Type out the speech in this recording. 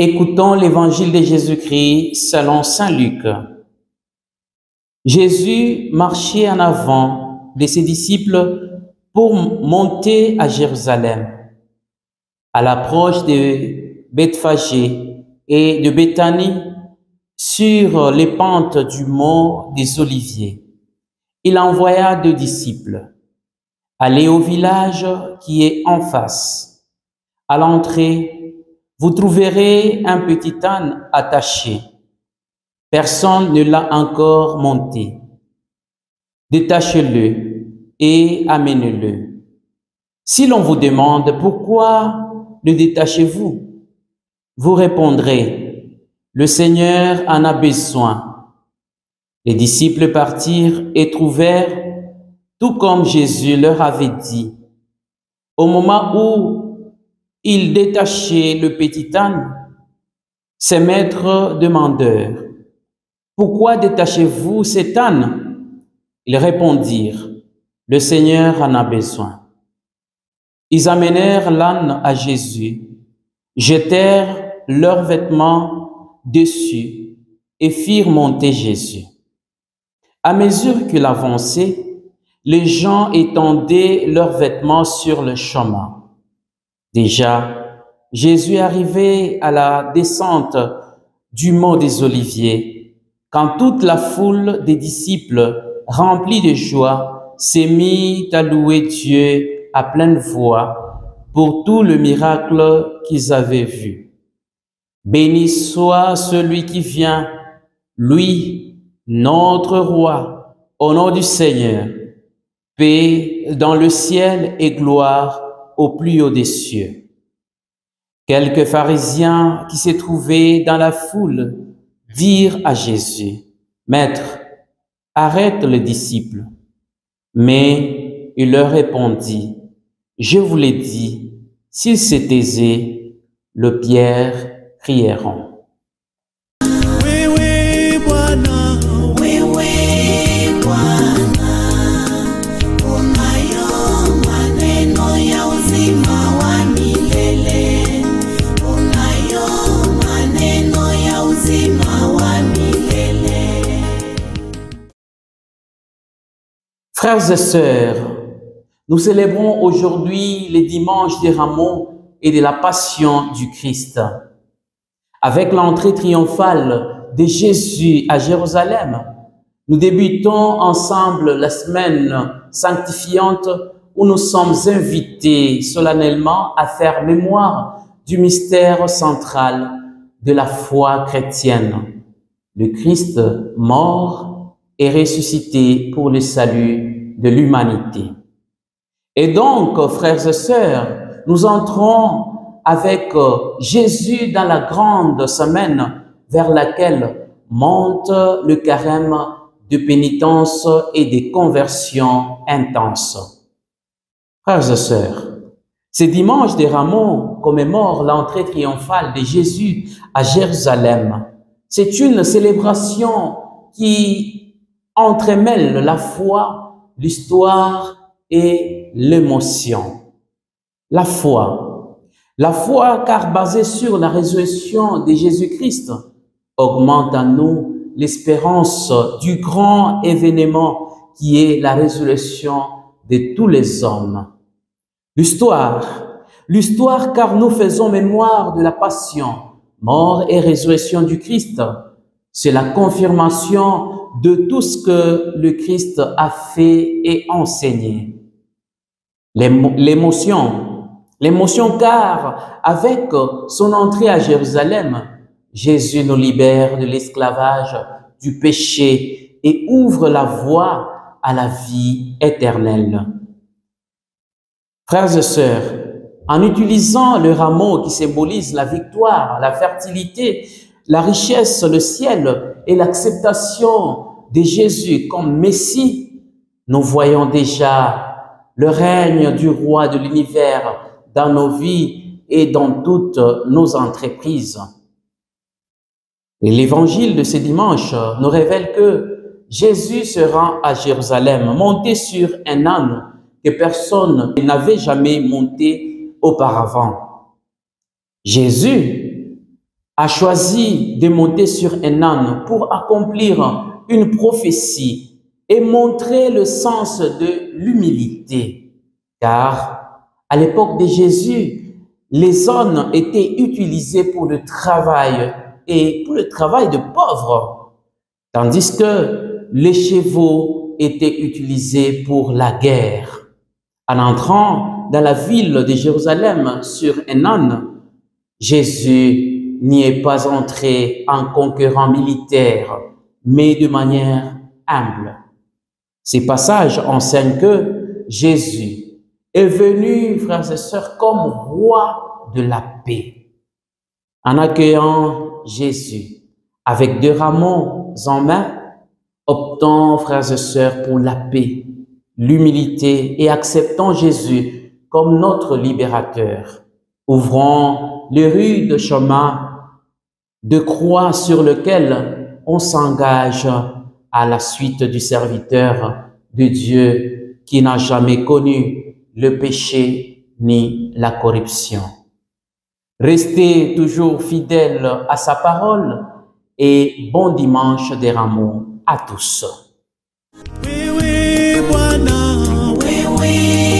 Écoutons l'évangile de Jésus-Christ selon saint Luc. Jésus marchait en avant de ses disciples pour monter à Jérusalem. À l'approche de Bethphagée et de Béthanie, sur les pentes du mont des Oliviers, il envoya 2 disciples. Allez au village qui est en face. À l'entrée, vous trouverez un petit âne attaché. Personne ne l'a encore monté. Détachez-le et amenez-le. Si l'on vous demande pourquoi le détachez-vous, vous répondrez, le Seigneur en a besoin. Les disciples partirent et trouvèrent tout comme Jésus leur avait dit. Au moment où ils détachaient le petit âne, ses maîtres demandèrent, « Pourquoi détachez-vous cet âne ?» Ils répondirent, « Le Seigneur en a besoin. » Ils amenèrent l'âne à Jésus, jetèrent leurs vêtements dessus et firent monter Jésus. À mesure qu'il avançait, les gens étendaient leurs vêtements sur le chemin. Déjà, Jésus arrivait à la descente du mont des Oliviers, quand toute la foule des disciples, remplie de joie, s'est mise à louer Dieu à pleine voix pour tout le miracle qu'ils avaient vu. Béni soit celui qui vient, lui, notre roi, au nom du Seigneur. Paix dans le ciel et gloire au plus haut des cieux. Quelques pharisiens qui se trouvaient dans la foule dirent à Jésus, « Maître, arrête les disciples. » Mais il leur répondit, « Je vous l'ai dit, s'ils se taisaient, le pierre crieront. » Frères et sœurs, nous célébrons aujourd'hui les dimanches des Rameaux et de la Passion du Christ. Avec l'entrée triomphale de Jésus à Jérusalem, nous débutons ensemble la semaine sanctifiante où nous sommes invités solennellement à faire mémoire du mystère central de la foi chrétienne, le Christ mort et ressuscité pour le salut de l'humanité. Et donc, frères et sœurs, nous entrons avec Jésus dans la grande semaine vers laquelle monte le carême de pénitence et de conversion intense. Frères et sœurs, ce dimanche des Rameaux commémore l'entrée triomphale de Jésus à Jérusalem. C'est une célébration qui entremêle la foi, l'histoire et l'émotion. La foi car basée sur la résurrection de Jésus-Christ, augmente en nous l'espérance du grand événement qui est la résurrection de tous les hommes. L'histoire car nous faisons mémoire de la passion, mort et résurrection du Christ. C'est la confirmation de tout ce que le Christ a fait et enseigné. L'émotion car avec son entrée à Jérusalem, Jésus nous libère de l'esclavage, du péché et ouvre la voie à la vie éternelle. Frères et sœurs, en utilisant le rameau qui symbolise la victoire, la fertilité, la richesse, le ciel et l'acceptation de Jésus comme Messie, nous voyons déjà le règne du roi de l'univers dans nos vies et dans toutes nos entreprises. Et l'évangile de ce dimanche nous révèle que Jésus se rend à Jérusalem, monté sur un âne que personne n'avait jamais monté auparavant. Jésus a choisi de monter sur un âne pour accomplir une prophétie et montrer le sens de l'humilité. Car à l'époque de Jésus, les ânes étaient utilisés pour le travail et pour le travail de pauvres, tandis que les chevaux étaient utilisés pour la guerre. En entrant dans la ville de Jérusalem sur un âne, Jésus n'y est pas entré en conquérant militaire, mais de manière humble. Ces passages enseignent que Jésus est venu, frères et sœurs, comme roi de la paix. En accueillant Jésus avec 2 rameaux en main, optons, frères et sœurs, pour la paix, l'humilité et acceptons Jésus comme notre libérateur. Ouvrons le rude chemin de croix sur lequel on s'engage à la suite du serviteur de Dieu qui n'a jamais connu le péché ni la corruption. Restez toujours fidèles à sa parole et bon dimanche des rameaux à tous. Oui, oui, Bwana. Oui, oui.